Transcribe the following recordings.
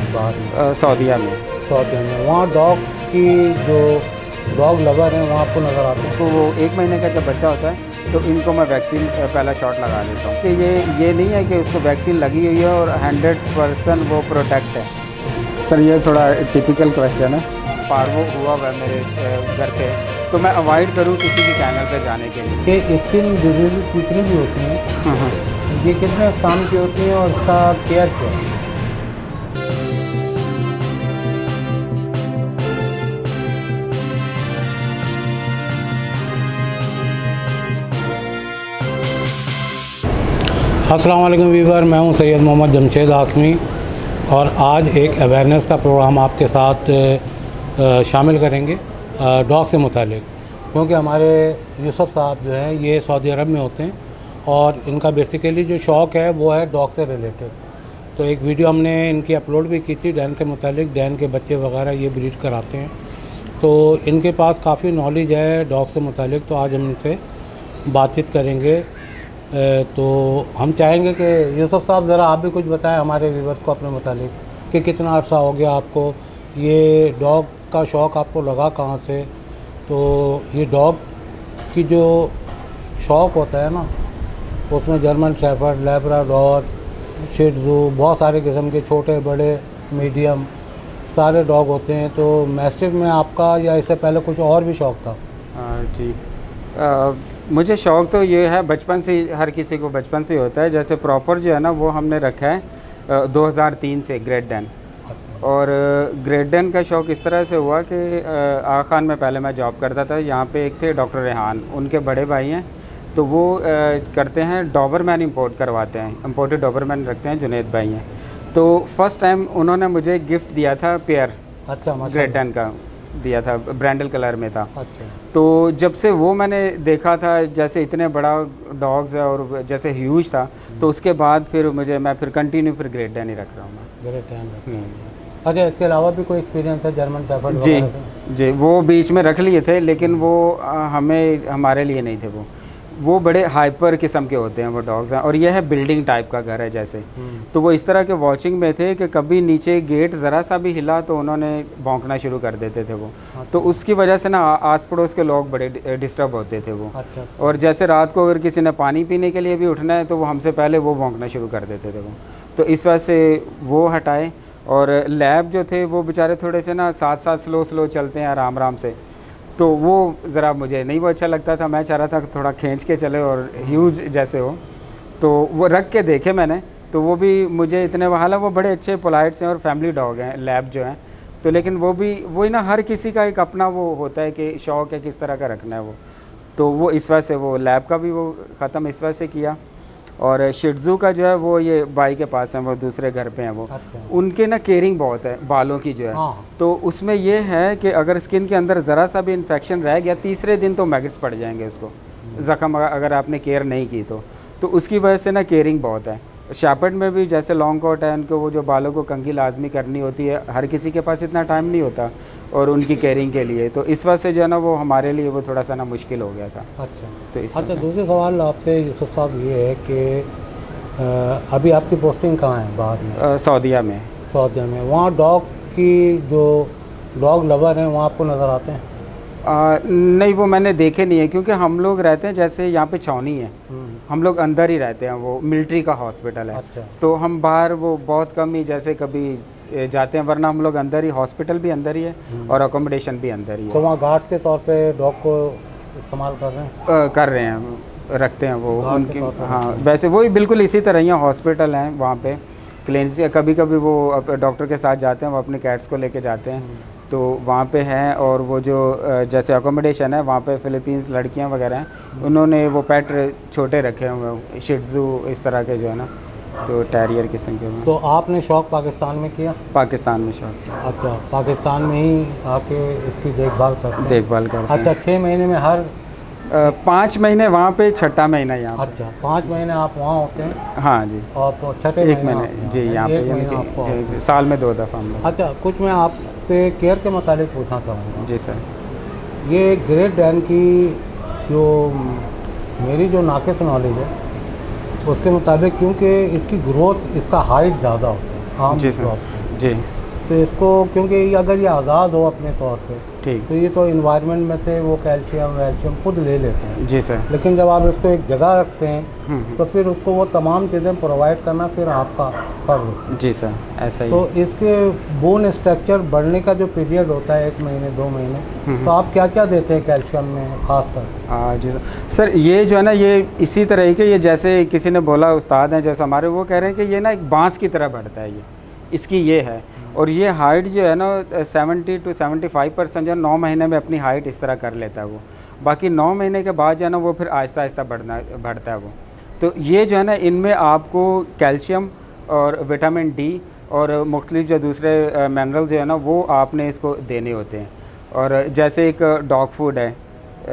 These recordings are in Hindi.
हैं बाहर में? सऊदीया में। सऊदीया में। वहाँ डॉग की जो डॉग लवर हैं वहाँ आपको नज़र आते हैं? तो वो 1 महीने का जब बच्चा होता है तो इनको मैं वैक्सीन पहला शॉट लगा देता हूँ कि ये नहीं है कि उसको वैक्सीन लगी हुई है और 100% वो प्रोटेक्ट है। सर ये थोड़ा टिपिकल क्वेश्चन है। पार्वो हुआ हुआ है मेरे घर पे, तो मैं अवॉइड करूँ किसी भी चैनल पे जाने के लिए। ये स्किन डिजीज जितनी भी होती हैं ये कितने काम की होती हैं और इसका केयर क्या है? अस्सलाम वालेकुम वीवर, मैं हूं सैयद मोहम्मद जमशेद हाशमी और आज एक अवेयरनेस का प्रोग्राम आपके साथ शामिल करेंगे डॉग से मुतालिक, क्योंकि हमारे यूसुफ साहब जो हैं ये सऊदी अरब में होते हैं और इनका बेसिकली जो शौक़ है वो है डॉग से रिलेटेड। तो एक वीडियो हमने इनकी अपलोड भी की थी डैन से मुतालिक, डैन के बच्चे वगैरह ये ब्रीड कराते हैं, तो इनके पास काफ़ी नॉलेज है डॉग से मुतालिक। तो आज हम इनसे बातचीत करेंगे। तो हम चाहेंगे कि यूसुफ साहब ज़रा आप भी कुछ बताएं हमारे व्यूअर्स को अपने मुतालिक कि कितना अर्सा हो गया आपको ये डॉग का शौक़ आपको लगा कहाँ से? तो ये डॉग की जो शौक़ होता है ना उसमें German shepherd, Labrador, Shih Tzu, बहुत सारे किस्म के छोटे बड़े मीडियम सारे डॉग होते हैं। तो मैस्टिफ में आपका या इससे पहले कुछ और भी शौक़ था? जी, मुझे शौक़ तो ये है बचपन से, हर किसी को बचपन से होता है। जैसे प्रॉपर जो है ना वो हमने रखा है 2003 से ग्रेट डैन। और ग्रेट डैन का शौक़ इस तरह से हुआ कि आगा खान में पहले मैं जॉब करता था। यहाँ पे एक थे डॉक्टर रेहान, उनके बड़े भाई हैं, तो वो करते हैं डॉबरमैन इंपोर्ट करवाते हैं, इंपोर्टेड डॉबरमैन रखते हैं, जुनेद भाई हैं। तो फर्स्ट टाइम उन्होंने मुझे गिफ्ट दिया था पेयर। अच्छा, ग्रेट डैन का दिया था, ब्रांडल कलर में था। अच्छा। तो जब से वो मैंने देखा था जैसे इतने बड़ा डॉग्स है और जैसे ह्यूज था, तो उसके बाद फिर मैं कंटिन्यू ग्रेट डैन ही रख रहा हूँ मैं। Great Dan. अच्छा, इसके अलावा भी कोई एक्सपीरियंस है जर्मन शेफर्ड? जी, वो बीच में रख लिए थे लेकिन वो हमारे लिए नहीं थे। वो बड़े हाइपर किस्म के होते हैं वो डॉग्स हैं, और ये है बिल्डिंग टाइप का घर है जैसे। तो वो इस तरह के वॉचिंग में थे कि कभी नीचे गेट ज़रा सा भी हिला तो उन्होंने भौंकना शुरू कर देते थे वो। तो उसकी वजह से ना आस पड़ोस के लोग बड़े डिस्टर्ब होते थे वो। अच्छा। और जैसे रात को अगर किसी ने पानी पीने के लिए भी उठना है तो वो हमसे पहले वो भौंकना शुरू कर देते थे वो। तो इस वजह से वो हटाए। और लैब जो थे वो बेचारे थोड़े से ना साथ साथ स्लो चलते हैं आराम से, तो वो ज़रा मुझे नहीं वो अच्छा लगता था। मैं चाह रहा था कि थोड़ा खींच के चले और ह्यूज जैसे हो। तो वो रख के देखे मैंने, तो वो भी मुझे इतने हालांकि वो बड़े अच्छे पोलाइट हैं और फैमिली डॉग हैं लैब जो हैं, तो लेकिन वो भी वही ना, हर किसी का एक अपना वो होता है कि शौक़ है किस तरह का रखना है वो। तो वो इस वजह से वो लैब का भी वो ख़त्म इस वजह से किया। और शिह त्ज़ू का जो है वो ये भाई के पास है, वो दूसरे घर पे हैं वो। अच्छा। उनके ना केयरिंग बहुत है बालों की जो है। हाँ। तो उसमें ये है कि अगर स्किन के अंदर ज़रा सा भी इन्फेक्शन रह गया तीसरे दिन तो मैगट्स पड़ जाएंगे उसको, ज़ख़म अगर आपने केयर नहीं की तो उसकी वजह से ना केयरिंग बहुत है। शेफर्ड में भी जैसे लॉन्ग कोट है, उनको वो जो बालों को कंघी लाजमी करनी होती है, हर किसी के पास इतना टाइम नहीं होता और उनकी केयरिंग के लिए, तो इस वजह से जो है ना वो हमारे लिए वो थोड़ा सा ना मुश्किल हो गया था। अच्छा। तो अच्छा, दूसरा सवाल आपसे यूसुफ साहब ये है कि अभी आपकी पोस्टिंग कहाँ है बाहर में? सऊदीया में। सऊदीया में। वहाँ डॉग की जो डॉग लवर हैं वहाँ आपको नज़र आते हैं? नहीं, वो मैंने देखे नहीं है क्योंकि हम लोग रहते हैं जैसे यहाँ पे छावनी है, हम लोग अंदर ही रहते हैं, वो मिलिट्री का हॉस्पिटल है। अच्छा। तो हम बाहर वो बहुत कम ही जैसे कभी जाते हैं, वरना हम लोग अंदर ही, हॉस्पिटल भी अंदर ही है और अकोमोडेशन भी अंदर ही है। तो वहाँ गार्ड के तौर पे डॉग को इस्तेमाल कर रहे हैं? कर रहे हैं, रखते हैं वो उनकी। हाँ, वैसे वही बिल्कुल इसी तरह ही हॉस्पिटल हैं वहाँ पे, क्लिनिक। कभी कभी वो डॉक्टर के साथ जाते हैं, वो अपने कैट्स को लेके जाते हैं, तो वहाँ पे हैं। और वो जो जैसे अकोमोडेशन है वहाँ पे फ़िलीपींस लड़कियाँ वगैरह हैं, उन्होंने वो पेट छोटे रखे हुए, शिह त्ज़ू इस तरह के जो है ना, तो टेरियर किस्म के। तो आपने शौक़ पाकिस्तान में किया? पाकिस्तान में शौक़ किया। अच्छा, पाकिस्तान में ही आके इसकी देखभाल करते हैं? अच्छा, 6 महीने में हर 5 महीने वहाँ पे, छठा महीना यहाँ। अच्छा, 5 महीने आप वहाँ होते हैं? हाँ जी। और छठे 1 महीने जी यहाँ पे, साल में 2 दफ़ा हम लोग। अच्छा, कुछ मैं आपसे केयर के मुतालिक पूछना चाहूँगा। जी सर। ये ग्रेट डैन की जो मेरी जो नाक़िस नॉलेज है उसके मुताबिक, क्योंकि इसकी ग्रोथ, इसका हाइट ज़्यादा होता है आम। जी सर। जी। तो इसको क्योंकि अगर ये आज़ाद हो अपने तौर पे ठीक। तो ये तो इन्वायरमेंट में से वो कैल्शियम खुद ले लेते हैं। जी सर। लेकिन जब आप इसको एक जगह रखते हैं तो फिर उसको वो तमाम चीज़ें प्रोवाइड करना फिर आपका फर्ज होता है। जी सर, ऐसा ही। तो इसके बोन स्ट्रक्चर बढ़ने का जो पीरियड होता है 1 महीने 2 महीने, तो आप क्या क्या देते हैं कैल्शियम में खास कर? हाँ जी सर। सर ये जो है ना, ये इसी तरह के, ये जैसे किसी ने बोला, उस्ताद हैं जैसे हमारे, वो कह रहे हैं कि ये ना एक बांस की तरह बढ़ता है, ये इसकी ये है। और ये हाइट जो है ना 70 to 75% जो 9 महीने में अपनी हाइट इस तरह कर लेता है वो। बाकी 9 महीने के बाद जो है ना वो फिर आहिस्ता आहिस्ता बढ़ता है वो। तो ये जो है ना, इनमें आपको कैल्शियम और विटामिन डी और मुख्तलिफ जो दूसरे मिनरल्स जो है ना वो आपने इसको देने होते हैं। और जैसे एक डॉग फूड है,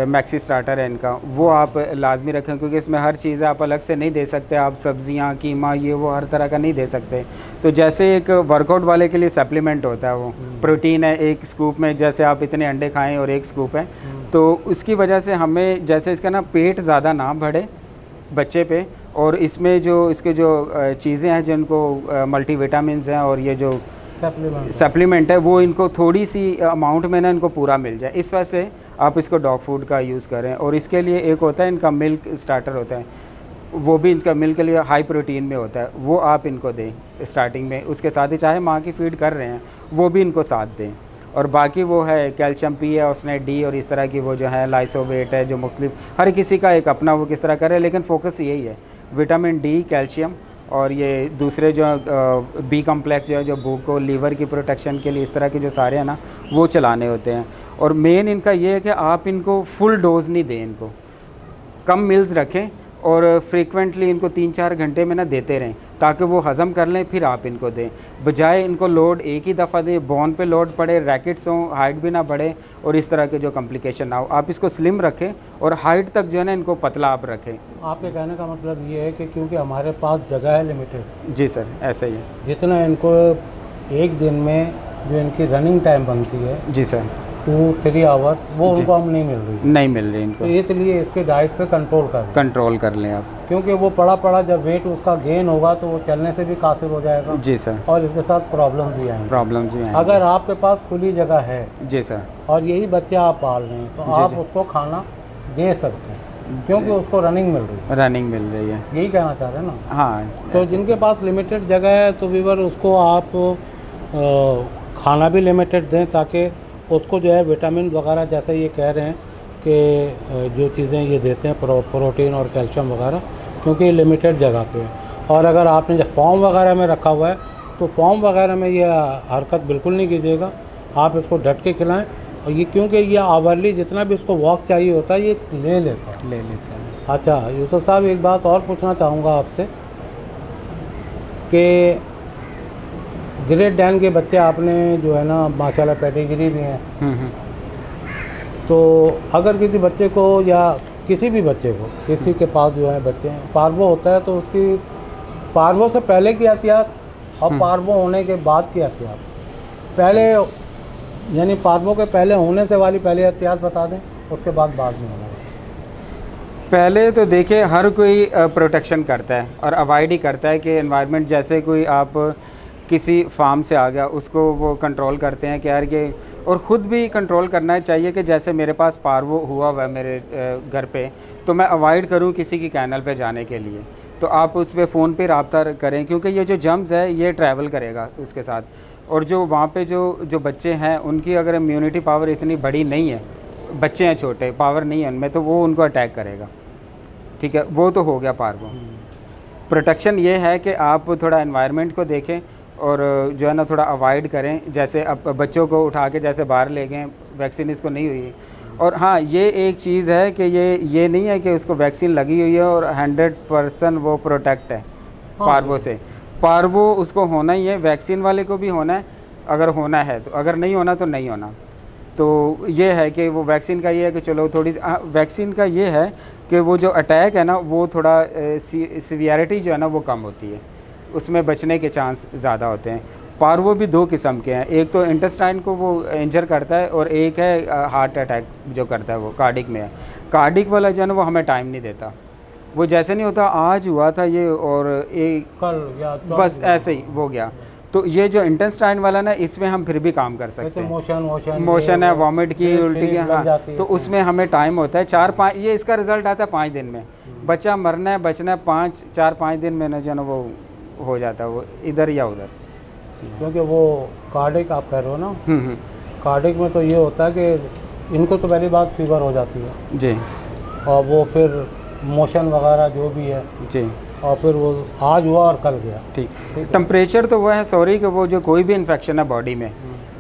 मैक्सी स्टार्टर है इनका, वो आप लाजमी रखें, क्योंकि इसमें हर चीज़ आप अलग से नहीं दे सकते। आप सब्जियां, कीमा, ये वो हर तरह का नहीं दे सकते। तो जैसे एक वर्कआउट वाले के लिए सप्लीमेंट होता है, वो प्रोटीन है एक स्कूप में, जैसे आप इतने अंडे खाएं और एक स्कूप है, तो उसकी वजह से हमें जैसे इसका ना पेट ज़्यादा ना बढ़े बच्चे पे, और इसमें जो इसके जो चीज़ें हैं जिनको मल्टीविटामिन्स हैं और ये जो सप्लीमेंट है, वो इनको थोड़ी सी अमाउंट में ना इनको पूरा मिल जाए, इस वजह से आप इसको डॉग फूड का यूज़ करें। और इसके लिए एक होता है इनका मिल्क स्टार्टर होता है, वो भी इनका मिल्क के लिए हाई प्रोटीन में होता है, वो आप इनको दें स्टार्टिंग में। उसके साथ ही चाहे माँ की फीड कर रहे हैं वो भी इनको साथ दें। और बाकी वो है कैल्शियम पी है, उसने डी और इस तरह की वो जो है लाइसोवेट है, जो मुख्तलिफ हर किसी का एक अपना वो किस तरह करे, लेकिन फोकस यही है विटामिन डी, कैल्शियम और ये दूसरे जो बी कम्प्लेक्स जो है, जो भूख को, लीवर की प्रोटेक्शन के लिए, इस तरह के जो सारे हैं ना वो चलाने होते हैं। और मेन इनका ये है कि आप इनको फुल डोज नहीं दें, इनको कम मील्स रखें और फ्रीक्वेंटली इनको 3-4 घंटे में ना देते रहें, ताकि वो हज़म कर लें, फिर आप इनको दें। बजाय इनको लोड एक ही दफ़ा दें, बोन पे लोड पड़े, रैकेट्स हों, हाइट भी ना बढ़े और इस तरह के जो कॉम्प्लिकेशन ना हो। आप इसको स्लिम रखें और हाइट तक जो है ना इनको पतला आप रखें। आपके कहने का मतलब ये है कि क्योंकि हमारे पास जगह है लिमिटेड। जी सर, ऐसा ही है। जितना इनको एक दिन में जो इनकी रनिंग टाइम बनती है, जी सर, 2-3 आवर, वो उनको हम नहीं मिल रही इनको। तो इसलिए इसके डाइट पे कंट्रोल कर लें आप, क्योंकि वो पड़ा जब वेट उसका गेन होगा तो वो चलने से भी कासिर हो जाएगा। जी सर। और इसके साथ प्रॉब्लम भी आएंगी। अगर आपके पास खुली जगह है, जी सर, और यही बच्चे आप पाल रहे हैं, तो आप उसको खाना दे सकते हैं, क्योंकि उसको रनिंग मिल रही है। यही कहना चाह रहे हैं ना? हाँ। तो जिनके पास लिमिटेड जगह है तो वीवर उसको आप खाना भी लिमिटेड दें, ताकि उसको जो है विटामिन वगैरह, जैसे ये कह रहे हैं कि जो चीज़ें ये देते हैं प्रोटीन और कैल्शियम वगैरह, क्योंकि ये लिमिटेड जगह पे है। और अगर आपने जब फॉर्म वगैरह में रखा हुआ है तो फॉर्म वगैरह में ये हरकत बिल्कुल नहीं कीजिएगा, आप इसको डट के खिलाएं। और ये क्योंकि ये आवरली जितना भी इसको वॉक चाहिए होता है ये ले लेता है। अच्छा यूसुफ साहब, एक बात और पूछना चाहूँगा आपसे कि ग्रेट डैन के बच्चे आपने जो है ना माशाल्लाह पेडिग्री भी हैं, तो अगर किसी बच्चे को या किसी भी बच्चे को, किसी के पास जो है बच्चे हैं, पार्वो होता है, तो उसकी पार्वो से पहले की एहतियात और पार्वो होने के बाद की एहतियात, पहले यानी पार्वो के पहले होने से वाली पहले एहतियात बता दें, उसके बाद में होना। पहले तो देखिए हर कोई प्रोटेक्शन करता है और अवॉइड ही करता है कि एनवायरनमेंट, जैसे कोई आप किसी फार्म से आ गया उसको वो कंट्रोल करते हैं कि यार ये, और ख़ुद भी कंट्रोल करना चाहिए कि जैसे मेरे पास पार्वो हुआ है मेरे घर पे, तो मैं अवॉइड करूं किसी की कैनल पे जाने के लिए। तो आप उस पर फ़ोन पे रब्ता करें, क्योंकि ये जो जम्स है ये ट्रैवल करेगा उसके साथ, और जो वहाँ पे जो बच्चे हैं उनकी अगर इम्यूनिटी पावर इतनी बड़ी नहीं है, बच्चे हैं छोटे, पावर नहीं है उनमें, तो वो उनको अटैक करेगा। ठीक है, वो तो हो गया पार्वो। प्रोटेक्शन ये है कि आप थोड़ा एनवायरनमेंट को देखें और जो है ना थोड़ा अवॉइड करें। जैसे अब बच्चों को उठा के जैसे बाहर ले गए, वैक्सीन इसको नहीं हुई। और हाँ, ये एक चीज़ है कि ये नहीं है कि उसको वैक्सीन लगी हुई है और 100% वो प्रोटेक्ट है पार्वो से। पार्वो उसको होना ही है, वैक्सीन वाले को भी होना है अगर होना है तो, अगर नहीं होना तो नहीं होना। तो ये है कि वो वैक्सीन का ये है कि चलो थोड़ी, वैक्सीन का ये है कि वो जो अटैक है ना वो थोड़ा सीवियरिटी जो है ना वो कम होती है, उसमें बचने के चांस ज़्यादा होते हैं। पार्वो भी 2 किस्म के हैं, एक तो इंटेस्टाइन को वो इंजर करता है और एक है हार्ट अटैक जो करता है, वो कार्डिक में है। कार्डिक वाला जो है ना वो हमें टाइम नहीं देता, वो जैसे नहीं होता आज हुआ था ये और एक कल या बस ऐसे ही हो गया। तो ये जो इंटेस्टाइन वाला ना, इसमें हम फिर भी काम कर सकते हैं। मोशन है, वॉमिट की, उल्टी की, हाँ, तो उसमें हमें टाइम होता है 4-5, ये इसका रिजल्ट आता है 5 दिन में। बच्चा मरना है बचना है 4-5 दिन में ना जो है ना वो हो जाता है, वो इधर या उधर। क्योंकि वो कार्डिक आप कह रहे हो ना, कार्डिक में तो ये होता है कि इनको तो पहली बात फीवर हो जाती है जी, और वो फिर मोशन वगैरह जो भी है जी, और फिर वो आज हुआ और कल गया। ठीक। टेम्परेचर तो वो है, सॉरी, कि वो जो कोई भी इन्फेक्शन है बॉडी में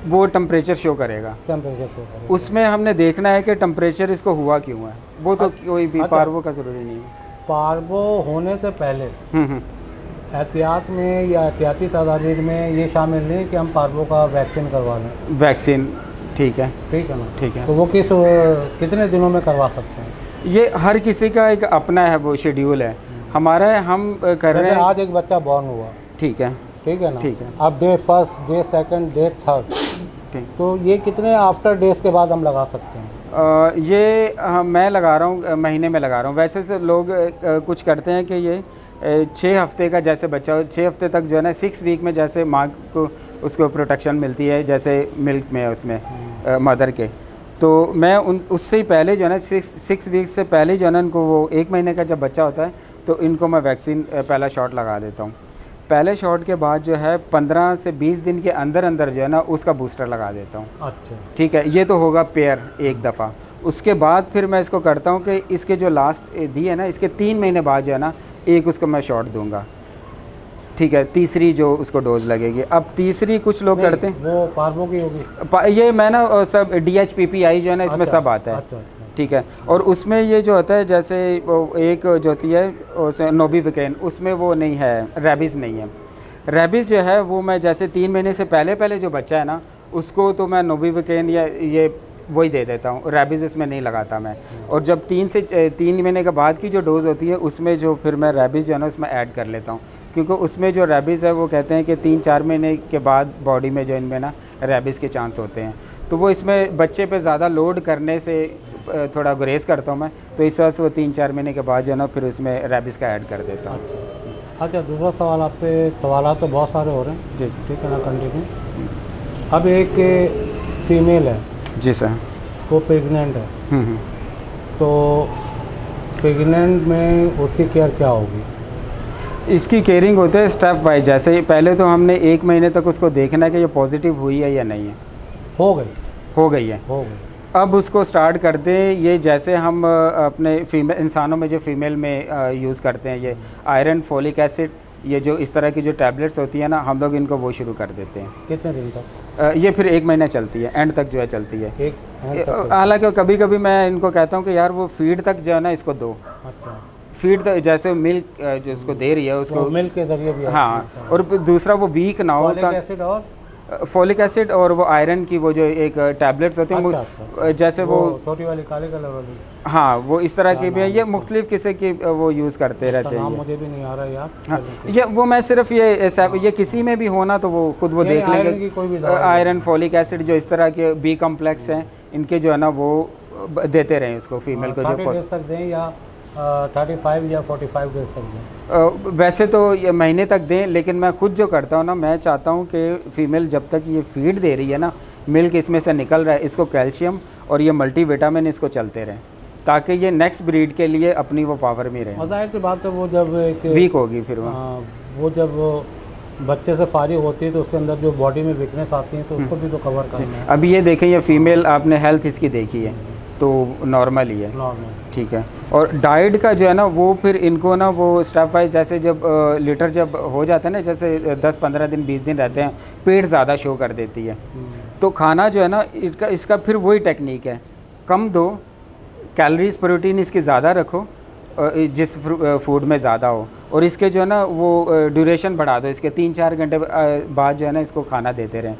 वो टेम्परेचर शो करेगा, टेम्परेचर शो करेगा। उसमें हमने देखना है कि टेम्परेचर इसको हुआ क्यों है। वो तो कोई भी पार्वो का ज़रूरी नहीं है। पार्वो होने से पहले एहतियात में या एहतियाती तदाबीर में ये शामिल नहीं कि हम पार्वो का वैक्सीन करवा लें। वैक्सीन, ठीक है, ठीक है ना, ठीक है। तो वो कितने दिनों में करवा सकते हैं? ये हर किसी का एक अपना है, वो शेड्यूल है। हमारा है, हम कर रहे हैं। आज एक बच्चा बॉर्न हुआ, ठीक है, ठीक है ना, ठीक है। अब डे 1, डे 2, डे 3, ठीक। तो ये कितने आफ्टर डेज के बाद हम लगा सकते हैं? मैं लगा रहा हूँ, महीने में लगा रहा हूँ। वैसे से लोग कुछ करते हैं कि ये 6 हफ्ते का जैसे बच्चा हो, 6 हफ्ते तक जो है ना, 6 वीक में जैसे माँ को उसको प्रोटेक्शन मिलती है जैसे मिल्क में है उसमें मदर के, तो मैं उससे ही पहले जो है ना 6 वीक से पहले जो है ना इनको, वो 1 महीने का जब बच्चा होता है तो इनको मैं वैक्सीन पहला शॉट लगा देता हूँ। पहले शॉट के बाद जो है 15 से 20 दिन के अंदर अंदर जो है ना उसका बूस्टर लगा देता हूँ। अच्छा, ठीक है, ये तो होगा पेयर एक दफ़ा। उसके बाद फिर मैं इसको करता हूँ कि इसके जो लास्ट दी है ना, इसके 3 महीने बाद जो है ना एक उसको मैं शॉट दूंगा, ठीक है, तीसरी जो उसको डोज लगेगी। अब तीसरी कुछ लोग करते हैं, वो पार्वो की होगी, ये मैं ना सब DHPPI जो है ना इसमें सब आता है। अच्छा, ठीक है, और उसमें ये जो होता है जैसे एक जो होती है नोबिविकेन, उसमें वो नहीं है, रेबीज़ नहीं है। रेबीज़ जो है वो मैं जैसे 3 महीने से पहले जो बच्चा है ना उसको तो मैं नोबिविकेन या ये वही दे देता हूँ, रेबीज़ इसमें नहीं लगाता मैं। और जब 3 महीने के बाद की जो डोज़ होती है उसमें जो फिर मैं रेबीज़ जो है ना उसमें ऐड कर लेता हूँ, क्योंकि उसमें जो रेबीज़ है वो कहते हैं कि 3-4 महीने के बाद बॉडी में जो इनमें ना रेबीज़ के चांस होते हैं, तो वो इसमें बच्चे पे ज़्यादा लोड करने से थोड़ा गुरेज करता हूँ मैं, तो इस वजह से वो 3-4 महीने के बाद जो है ना फिर उसमें रेबीज़ का ऐड कर देता हूँ। अच्छा, दूसरा सवाल आपसे, सवाल तो बहुत सारे हो रहे हैं। जी, ठीक है ना, कंटिन्यू। अब एक फीमेल है, जी सर, वो प्रेग्नेंट है, तो प्रेग्नेंट में उसकी केयर क्या होगी? इसकी केयरिंग होती है स्टेप वाइज। जैसे पहले तो हमने 1 महीने तक उसको देखना है कि ये पॉजिटिव हुई है या नहीं है। हो गई है। अब उसको स्टार्ट करते हैं, ये जैसे हम अपने फीमेल इंसानों में जो फीमेल में यूज़ करते हैं, ये आयरन, फोलिक एसिड, ये जो इस तरह की जो टैबलेट्स होती है ना, हम लोग इनको वो शुरू कर देते हैं। कितने दिन तक? ये फिर 1 महीना चलती है, एंड तक जो है चलती है। हालांकि कभी कभी मैं इनको कहता हूँ कि यार वो फीड तक जो है ना इसको दो। अच्छा, फीड तक जैसे मिल्क जो उसको दे रही है उसको मिल्क के जरिए भी। हाँ, और दूसरा वो वीक ना हो, फॉलिक एसिड और वो आयरन की वो जो एक टैबलेट्स होते हैं। अच्छा, जैसे वो छोटी वाली काले कलर वाली, हाँ, वो इस तरह की भी है। ये मुख्तलिफ किस्म की वो यूज़ करते रहते हैं। मुझे भी नहीं आ रहा यार। हाँ, ये वो मैं सिर्फ ये किसी में भी होना तो वो खुद वो देख लेंगे। आयरन, फॉलिक एसिड जो इस तरह के बी कम्प्लेक्स हैं, इनके जो है ना वो देते रहें उसको, फीमेल को जो 30 तक दें या 35 या 45 डेज तक दें? वैसे तो ये महीने तक दें, लेकिन मैं खुद जो करता हूँ ना, मैं चाहता हूँ कि फ़ीमेल जब तक ये फीड दे रही है ना, मिल्क इसमें से निकल रहा है, इसको कैल्शियम और ये मल्टीविटामिन इसको चलते रहें, ताकि ये नेक्स्ट ब्रीड के लिए अपनी वो पावर में रहे। जाहिर सी बात है, वो जब एक वीक होगी फिर वो जब बच्चे से फारिग होती है तो उसके अंदर जो बॉडी में वीकनेस आती है तो उसको भी तो कवर करना है। अभी ये देखें, ये फीमेल आपने हेल्थ इसकी देखी है तो नॉर्मल ही है, ठीक है। और डाइट का जो है ना वो फिर इनको ना वो स्टेप वाइज, जैसे जब लीटर जब हो जाता है ना, जैसे 10-15 दिन 20 दिन रहते हैं, पेट ज़्यादा शो कर देती है, तो खाना जो है ना इसका फिर वही टेक्निक है, कम दो, कैलोरीज प्रोटीन इसकी ज़्यादा रखो जिस फूड में ज़्यादा हो, और इसके जो है ना वो ड्यूरेशन बढ़ा दो, इसके 3-4 घंटे बाद जो है ना इसको खाना देते रहें।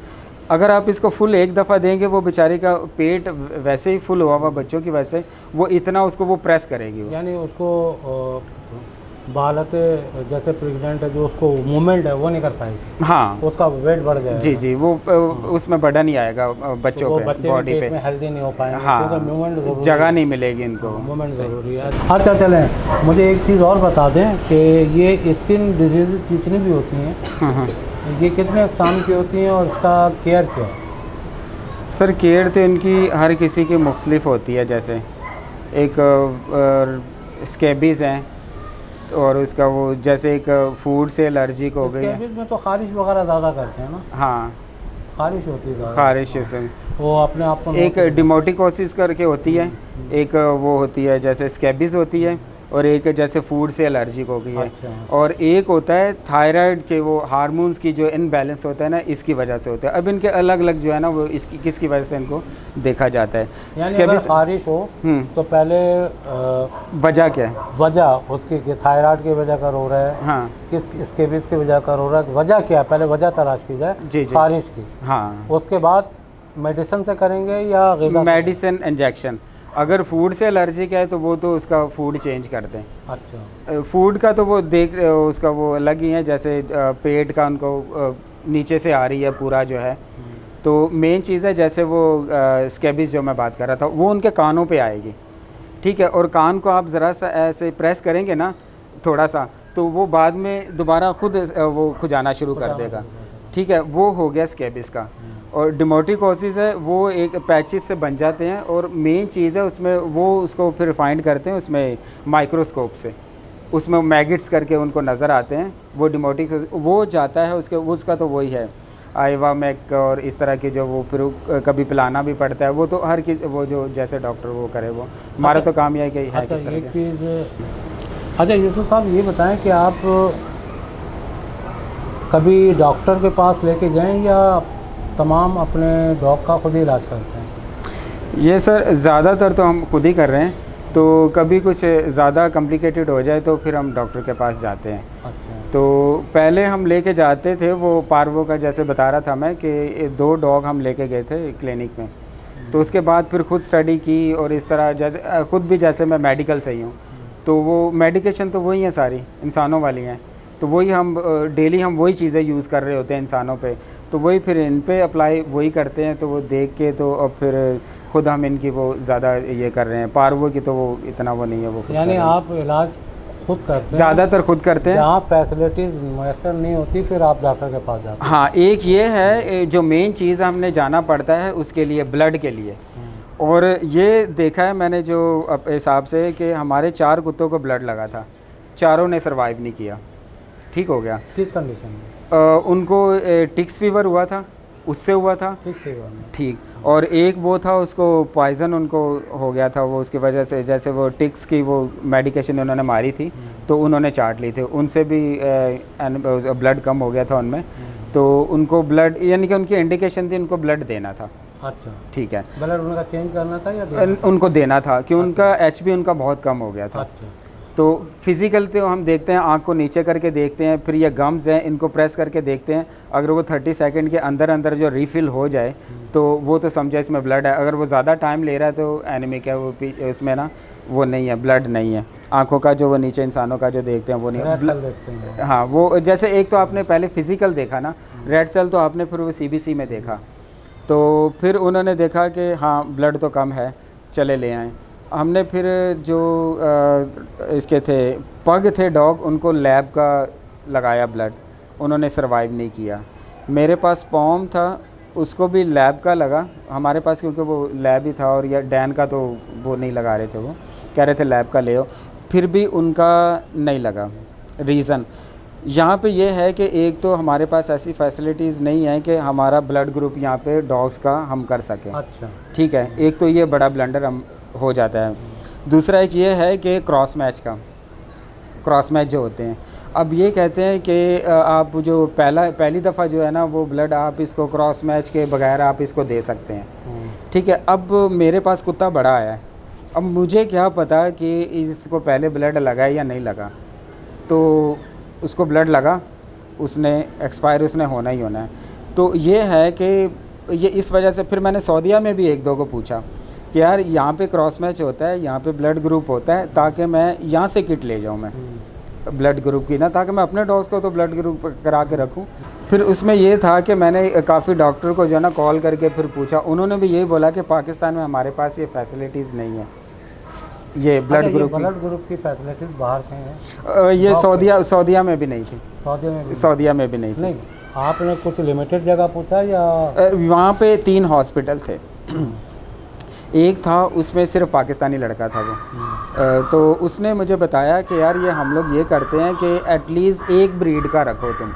अगर आप इसको फुल एक दफ़ा देंगे, वो बेचारी का पेट वैसे ही फुल हुआ हुआ बच्चों की वैसे, वो इतना उसको वो प्रेस करेगी, यानी उसको बालत जैसे प्रेग्नेंट है जो उसको मूवमेंट है वो नहीं कर पाएगी। हाँ, उसका वेट बढ़ जाएगा। जी जी, वो उसमें बर्डन नहीं आएगा बच्चों तो पे, बॉडी पे हेल्दी नहीं हो पाएंगे। हाँ, मूवमेंट जगह नहीं मिलेगी इनको, मूवमेंट ज़रूरी है। अच्छा, चलें, मुझे एक चीज़ और बता दें कि ये स्किन डिजीज जितनी भी होती हैं ये कितने अक़साम की होती हैं और इसका केयर क्या है? सर केयर तो इनकी हर किसी की मुख्तलिफ होती है। जैसे एक स्केबीज़ हैं और उसका वो जैसे एक फूड से एलर्जिक हो गई है। स्कैबिज़ में तो ख़ारिश वगैरह ज़्यादा करते हैं ना? हाँ, ख़ारिश होती है ज़्यादा। ख़ारिश से वो अपने आप को एक डिमोटिकोसिस करके होती है, एक वो होती है जैसे स्कैबीज़ होती है, और एक जैसे फूड से एलर्जिक हो गई है। अच्छा। और एक होता है थायराइड के वो हार्मोन्स की जो इनबैलेंस होता है ना, इसकी वजह से होता है। अब इनके अलग अलग जो है ना वो इसकी किसकी वजह से इनको देखा जाता है। यानी अगर ख़ारिश हो तो पहले वजह क्या है? वजह उसकी थायराइड की वजह कर हो रहा है, हाँ किस स्कैबिज़ की वजह कर हो रहा है, वजह क्या है पहले वजह तलाश की जाए जी जी, ख़ारिश की। हाँ उसके बाद मेडिसिन से करेंगे या ग़िज़ा से? Medicine injection. अगर फूड से एलर्जिक है तो वो तो उसका फूड चेंज कर दें। अच्छा। फूड का तो वो देख उसका वो अलग ही है। जैसे पेट का उनको नीचे से आ रही है पूरा जो है, तो मेन चीज़ है जैसे वो स्कैबिज़ जो मैं बात कर रहा था वो उनके कानों पे आएगी, ठीक है। और कान को आप ज़रा सा ऐसे प्रेस करेंगे ना थोड़ा सा, तो वो बाद में दोबारा खुद वो खुजाना शुरू कर देगा, ठीक है। वो हो गया स्कैबिज़ का। और डिमोटिकोसिस है वो एक पैचिस से बन जाते हैं, और मेन चीज़ है उसमें वो उसको फिर फाइंड करते हैं उसमें माइक्रोस्कोप से, उसमें मैगिट्स करके उनको नज़र आते हैं। वो डिमोटिकोसिस वो जाता है उसका तो वही है आइवा मैक और इस तरह के जो वो फिर कभी पिलाना भी पड़ता है। वो तो हर वो जो जैसे डॉक्टर वो करे, वो हमारा तो काम यह है कि है किस तरह एक चीज़। अच्छा यूसुफ साहब ये बताएं कि आप कभी डॉक्टर के पास लेके गए या तमाम अपने डॉग का खुद ही इलाज करते हैं? ये सर ज़्यादातर तो हम खुद ही कर रहे हैं, तो कभी कुछ ज़्यादा कॉम्प्लिकेटेड हो जाए तो फिर हम डॉक्टर के पास जाते हैं। अच्छा। तो पहले हम लेके जाते थे वो पार्वो का, जैसे बता रहा था मैं कि 2 डॉग हम लेके गए थे क्लिनिक में। तो उसके बाद फिर खुद स्टडी की, और इस तरह जैसे खुद भी जैसे मैं मेडिकल से ही हूँ, तो वो मेडिकेशन तो वही हैं सारी इंसानों वाली हैं, तो वही हम डेली हम वही चीज़ें यूज़ कर रहे होते हैं इंसानों पे, तो वही फिर इन पे अप्लाई वही करते हैं। तो वो देख के तो अब फिर खुद हम इनकी वो ज़्यादा ये कर रहे हैं। पार्वो की तो वो इतना वो नहीं है, वो यानी आप इलाज खुद करते हैं? ज़्यादातर खुद करते हैं। जहाँ फैसिलिटीज़ मैसर नहीं होती फिर आप डॉक्टर के पास जाते हैं? हाँ, एक ये है जो मेन चीज़ हमने जाना पड़ता है उसके लिए, ब्लड के लिए। और ये देखा है मैंने जो हिसाब से कि हमारे 4 कुत्तों को ब्लड लगा था, चारों ने सर्वाइव नहीं किया, ठीक हो गया। किस कंडीशन में? उनको टिक्स फीवर हुआ था, उससे हुआ था, ठीक। और एक वो था उसको पॉइज़न उनको हो गया था, वो उसकी वजह से जैसे वो टिक्स की वो मेडिकेशन उन्होंने मारी थी तो उन्होंने चाट ली थी, उनसे भी ब्लड कम हो गया था उनमें। तो उनको ब्लड यानी कि उनकी इंडिकेशन थी उनको ब्लड देना था। अच्छा, ठीक है। ब्लड उनका चेंज करना था या उनको देना था कि उनका HB उनका बहुत कम हो गया था। अच्छा। तो फिज़िकल तो हम देखते हैं, आँख को नीचे करके देखते हैं, फिर ये गम्स हैं इनको प्रेस करके देखते हैं। अगर वो 30 सेकंड के अंदर अंदर जो रिफ़िल हो जाए तो वो तो समझे इसमें ब्लड है। अगर वो ज़्यादा टाइम ले रहा है तो एनीमिक है, वो इसमें ना वो नहीं है, ब्लड नहीं है। आँखों का जो वो नीचे इंसानों का जो देखते हैं वो नहीं है, देखते हैं। हाँ, वो जैसे एक तो आपने पहले फ़िज़िकल देखा ना, रेड सेल, तो आपने फिर वो CBC में देखा, तो फिर उन्होंने देखा कि हाँ ब्लड तो कम है, चले ले आएँ। हमने फिर जो इसके थे पग थे डॉग, उनको लैब का लगाया ब्लड, उन्होंने सर्वाइव नहीं किया। मेरे पास पॉम था, उसको भी लैब का लगा हमारे पास, क्योंकि वो लैब ही था। और या डैन का तो वो नहीं लगा रहे थे, वो कह रहे थे लैब का ले आओ, फिर भी उनका नहीं लगा। रीज़न यहाँ पे ये है कि एक तो हमारे पास ऐसी फैसिलिटीज़ नहीं है कि हमारा ब्लड ग्रुप यहाँ पे डॉग्स का हम कर सकें। अच्छा, ठीक है, एक तो ये बड़ा ब्लंडर हम हो जाता है। दूसरा एक ये है कि क्रॉस मैच जो होते हैं, अब ये कहते हैं कि आप जो पहली दफ़ा जो है ना वो ब्लड आप इसको क्रॉस मैच के बगैर आप इसको दे सकते हैं। ठीक है, अब मेरे पास कुत्ता बड़ा आया है, अब मुझे क्या पता कि इसको पहले ब्लड लगा है या नहीं लगा। तो उसको ब्लड लगा, उसने एक्सपायर उसने होना ही होना है। तो ये है कि ये इस वजह से फिर मैंने सऊदीया में भी 1-2 को पूछा कि यार यहाँ पे क्रॉस मैच होता है, यहाँ पे ब्लड ग्रुप होता है, ताकि मैं यहाँ से किट ले जाऊँ मैं ब्लड ग्रुप की ना, ताकि मैं अपने डॉग्स को तो ब्लड ग्रुप करा के रखूँ। फिर उसमें ये था कि मैंने काफ़ी डॉक्टर को जो है ना कॉल करके फिर पूछा, उन्होंने भी यही बोला कि पाकिस्तान में हमारे पास ये फैसिलिटीज़ नहीं है। ये ब्लड ग्रुप ब्लड ग्रुप की फैसिलिटीज बाहर से हैं? ये सऊदीया में भी नहीं थी। सऊदीया में भी नहीं थी। नहीं, आपने कुछ लिमिटेड जगह पूछा या? वहाँ पे 3 हॉस्पिटल थे। एक था उसमें सिर्फ पाकिस्तानी लड़का था वो। तो उसने मुझे बताया कि यार ये हम लोग ये करते हैं कि एटलीस्ट एक ब्रीड का रखो तुम,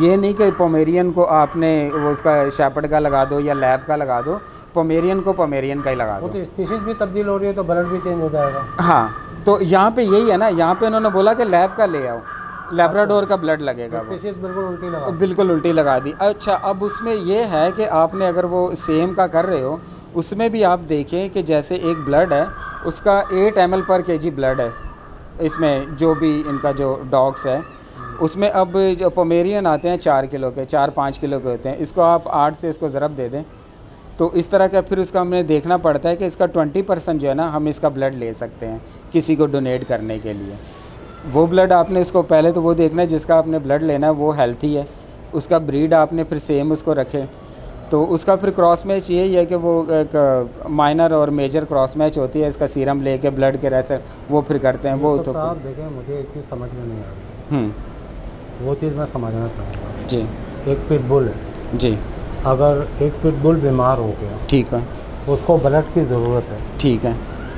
ये नहीं कि पोमेरियन को आपने वो उसका शेपर्ड का लगा दो या लैब का लगा दो, पोमेरियन को पोमेरियन का ही लगा दो। तो स्पीशीज भी तब्दील हो रही है तो ब्लड भी चेंज हो जाएगा। हाँ, तो यहाँ पे यही है ना, यहाँ पे उन्होंने बोला कि लैब का ले आओ, लैब्राडोर का ब्लड लगेगा। वो बिल्कुल उल्टी लगा दी। अच्छा, अब उसमें ये है कि आपने अगर वो सेम का कर रहे हो, उसमें भी आप देखें कि जैसे एक ब्लड है उसका 8 ml पर kg ब्लड है इसमें, जो भी इनका जो डॉग्स है उसमें। अब जो पोमेरियन आते हैं 4 किलो के, 4-5 किलो के होते हैं, इसको आप 8 से इसको ज़रब दे दें तो इस तरह का फिर उसका हमें देखना पड़ता है कि इसका 20% जो है ना हम इसका ब्लड ले सकते हैं किसी को डोनेट करने के लिए। वो ब्लड आपने उसको पहले तो वो देखना है जिसका आपने ब्लड लेना है वो हेल्थी है, उसका ब्रीड आपने फिर सेम उसको रखे। तो उसका फिर क्रॉस मैच यही है कि वो एक माइनर और मेजर क्रॉस मैच होती है, इसका सीरम लेके ब्लड के रैसे वो फिर करते हैं वो। तो आप देखें, मुझे एक चीज़ समझ में नहीं आ रही, वो चीज़ मैं समझना चाहूँगा जी। एक पिटबुल है जी, अगर एक पिटबुल बीमार हो गया, ठीक है, उसको ब्लड की ज़रूरत है, ठीक है,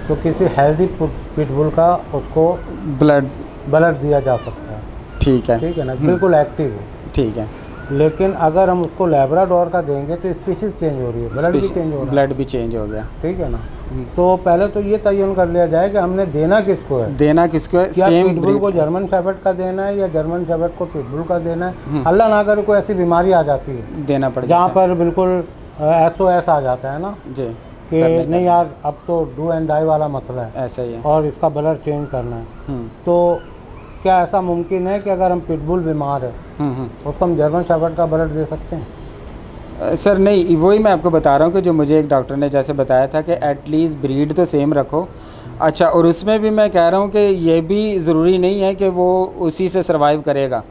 तो किसी हेल्दी पिटबुल का उसको ब्लड दिया जा सकता है, ठीक है, ठीक है ना, बिल्कुल एक्टिव है, ठीक है। लेकिन अगर हम उसको लैब्राडोर का देंगे तो स्पीशीज चेंज हो रही है, ब्लड भी चेंज हो रहा है, ब्लड भी चेंज हो गया, ठीक है ना। तो पहले तो ये तयन कर लिया जाए कि हमने देना किसको है, देना किसको है। क्या सेम पिटबुल को जर्मन शेफर्ड का देना है या जर्मन शेफर्ड को पिटबुल का देना है। अल्लाह ना करे कोई ऐसी बीमारी आ जाती है देना पड़ेगा जहाँ पर बिल्कुल SOS आ जाता है ना जी, कि नहीं यार अब तो डू एंड डाई वाला मसला है, ऐसा ही है, और इसका ब्लड चेंज करना है। तो क्या ऐसा मुमकिन है कि अगर हम पिटबुल बीमार है उसको हम जर्मन शेफर्ड का ब्लड दे सकते हैं? सर नहीं, वही मैं आपको बता रहा हूँ कि जो मुझे एक डॉक्टर ने जैसे बताया था कि एटलीस्ट ब्रीड तो सेम रखो। अच्छा, और उसमें भी मैं कह रहा हूँ कि ये भी ज़रूरी नहीं है कि वो उसी से सर्वाइव करेगा,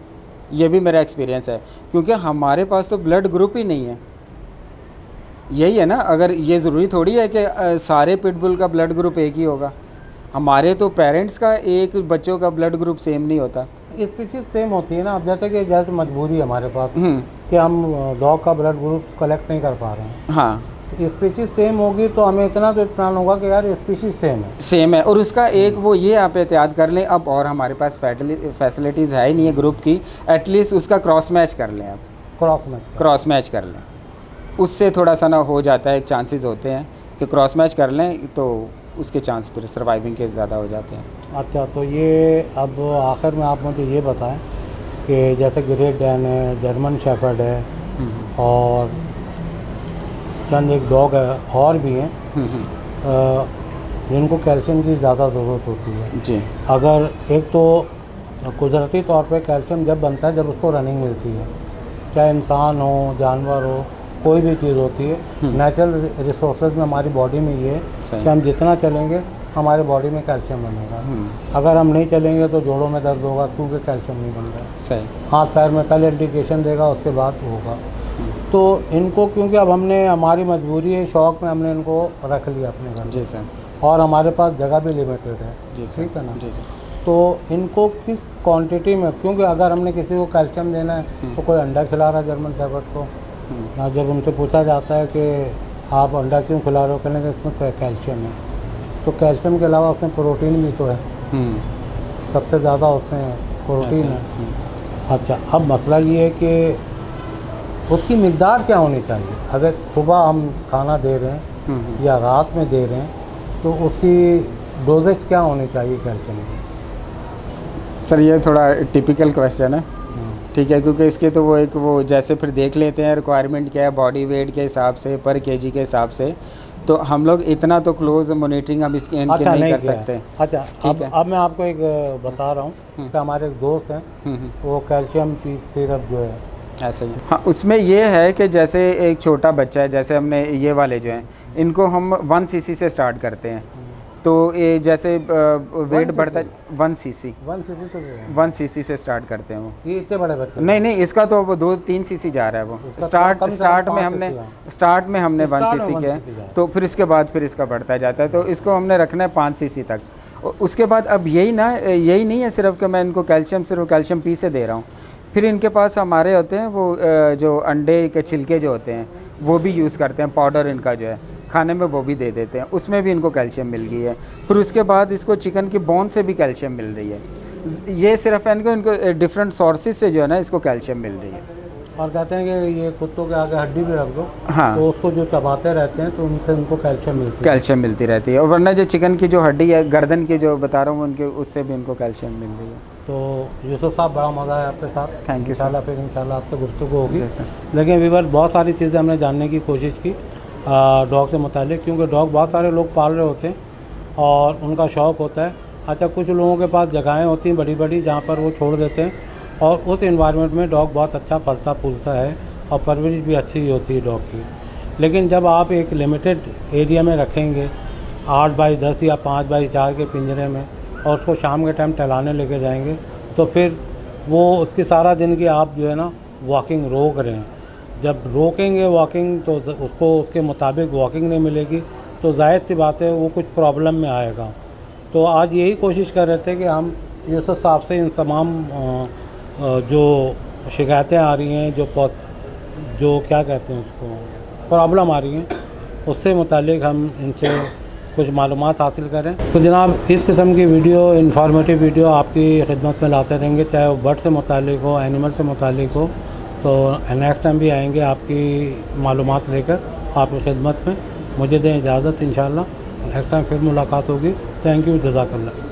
ये भी मेरा एक्सपीरियंस है, क्योंकि हमारे पास तो ब्लड ग्रुप ही नहीं है। यही है ना, अगर ये ज़रूरी थोड़ी है कि सारे पिटबुल का ब्लड ग्रुप एक ही होगा। हमारे तो पेरेंट्स का एक बच्चों का ब्लड ग्रुप सेम नहीं होता, स्पीशीज सेम होती है ना। अब जैसे मजबूरी है हमारे पास कि हम डॉग का ब्लड ग्रुप कलेक्ट नहीं कर पा रहे हैं, हाँ, स्पीशीज सेम होगी तो हमें इतना तो इत्मीनान होगा कि यार स्पीशीज सेम है। और उसका एक वो ये आप एहतियात कर लें अब, और हमारे पास फैसिलिटीज़ है ही नहीं है ग्रुप की, एटलीस्ट उसका क्रॉस मैच कर लें। आप क्रॉस मैच कर लें, उससे थोड़ा सा ना हो जाता है, एक चांसेस होते हैं कि क्रॉस मैच कर लें तो उसके चांस फिर सर्वाइविंग के ज़्यादा हो जाते हैं। अच्छा, तो ये अब आखिर में आप मुझे ये बताएं कि जैसे ग्रेट डैन है, जर्मन शेफर्ड है और चंद एक डॉग है और भी हैं जिनको कैल्शियम की ज़्यादा ज़रूरत होती है जी। अगर एक तो कुदरती तौर पे कैल्शियम जब बनता है जब उसको रनिंग मिलती है, चाहे इंसान हो जानवर हो कोई भी चीज़ होती है, नेचुरल रिसोर्सेज में हमारी बॉडी में ये है कि हम जितना चलेंगे हमारे बॉडी में कैल्शियम बनेगा। अगर हम नहीं चलेंगे तो जोड़ों में दर्द होगा क्योंकि कैल्शियम नहीं बन रहा है। सही। हाथ पैर में पहले इंडिकेशन देगा उसके बाद होगा। तो इनको क्योंकि अब हमने हमारी मजबूरी है, शौक़ में हमने इनको रख लिया अपने घर। जी सर। और हमारे पास जगह भी लिमिटेड है। जी ठीक है ना। जी। तो इनको किस क्वांटिटी में, क्योंकि अगर हमने किसी को कैल्शियम देना है तो कोई अंडा खिला रहा है जर्मन शेफर्ड को, जब उनसे पूछा जाता है कि आप अंडा क्यों खिला रहे हो, कहने का इसमें कैल्शियम है। तो कैल्शियम के अलावा उसमें प्रोटीन भी तो है, सबसे ज़्यादा उसमें प्रोटीन है। अच्छा, अब मसला ये है कि उसकी मिकदार क्या होनी चाहिए। अगर सुबह हम खाना दे रहे हैं या रात में दे रहे हैं तो उसकी डोजेज क्या होनी चाहिए कैल्शियम की? सर ये थोड़ा टिपिकल क्वेश्चन है, ठीक है, क्योंकि इसके तो वो जैसे फिर देख लेते हैं रिक्वायरमेंट क्या है बॉडी वेट के हिसाब से, पर केजी के हिसाब से, तो हम लोग इतना तो क्लोज मॉनिटरिंग अब इसके अच्छा, नहीं कर सकते। अच्छा, ठीक है। अब मैं आपको एक बता रहा हूँ कि हमारे एक दोस्त हैं वो कैल्शियम की सिरप जो है ऐसा ही। हाँ, उसमें ये है कि जैसे एक छोटा बच्चा है, जैसे हमने ये वाले जो हैं इनको हम 1 cc से स्टार्ट करते हैं, तो ये जैसे वेट बढ़ता है 1 cc तो 1 cc से स्टार्ट करते हैं। वो ये इतने बड़े बच्चे नहीं, इसका तो वो 2-3 cc जा रहा है। वो स्टार्ट में हमने 1 cc किया, तो फिर इसके बाद फिर इसका बढ़ता जाता है, तो इसको हमने रखना है 5 cc तक। उसके बाद अब यही नहीं है सिर्फ कि मैं इनको सिर्फ कैल्शियम पी से दे रहा हूँ, फिर इनके पास हमारे होते हैं वो जो अंडे के छिलके जो होते हैं वो भी यूज़ करते हैं, पाउडर इनका जो है खाने में वो भी दे देते हैं, उसमें भी इनको कैल्शियम मिल गई है। फिर उसके बाद इसको चिकन की बोन से भी कैल्शियम मिल रही है। ये सिर्फ इनको डिफरेंट सोर्सेज से जो है ना इसको कैल्शियम मिल रही है। और कहते हैं कि ये कुत्तों के आगे हड्डी भी रख दो, हाँ, तो उसको जो चबाते रहते हैं तो उनसे उनको कैल्शियम मिलती रहती है। और वरना जो चिकन की जो हड्डी है गर्दन की जो बता रहा हूँ उनके, उससे भी इनको कैल्शियम मिल रही है। तो यूसुफ साहब बड़ा मज़ा है आपके साथ। थैंक यू इंशाल्लाह फिर इंशाल्लाह आपसे गुफ्तगू होगी। जी सर। लेकिन वीवर बहुत सारी चीज़ें हमने जानने की कोशिश की डॉग से मुतालिक, क्योंकि डॉग बहुत सारे लोग पाल रहे होते हैं और उनका शौक़ होता है। अच्छा, कुछ लोगों के पास जगहें होती हैं बड़ी बड़ी जहाँ पर वो छोड़ देते हैं और उस इन्वायरमेंट में डॉग बहुत अच्छा फलता फूलता है और परवरिश भी अच्छी होती है डॉग की। लेकिन जब आप एक लिमिटेड एरिया में रखेंगे 8x10 या 5x4 के पिंजरे में और उसको शाम के टाइम टहलाने लेके जाएंगे, तो फिर वो उसकी सारा दिन की आप जो है ना वॉकिंग रोक रहे हैं। जब रोकेंगे वॉकिंग तो उसको उसके मुताबिक वॉकिंग नहीं मिलेगी, तो जाहिर सी बात है वो कुछ प्रॉब्लम में आएगा। तो आज यही कोशिश कर रहे थे कि हम यूसुफ साहब से इन तमाम जो शिकायतें आ रही हैं, जो क्या कहते हैं उसको प्रॉब्लम आ रही हैं, उससे मुतालिक हम इनसे कुछ मालूमात हासिल करें। तो जनाब, इस किस्म की वीडियो, इंफॉर्मेटिव वीडियो आपकी खिदमत में लाते रहेंगे, चाहे वो बर्ड से मुतालिक हो, एनिमल से मुतालिक हो। तो नेक्स्ट टाइम भी आएंगे आपकी मालूमात लेकर आपकी खिदमत में। मुझे दें इजाज़त, इंशाल्लाह नेक्स्ट टाइम फिर मुलाकात होगी। थैंक यू, जज़ाकल्लाह।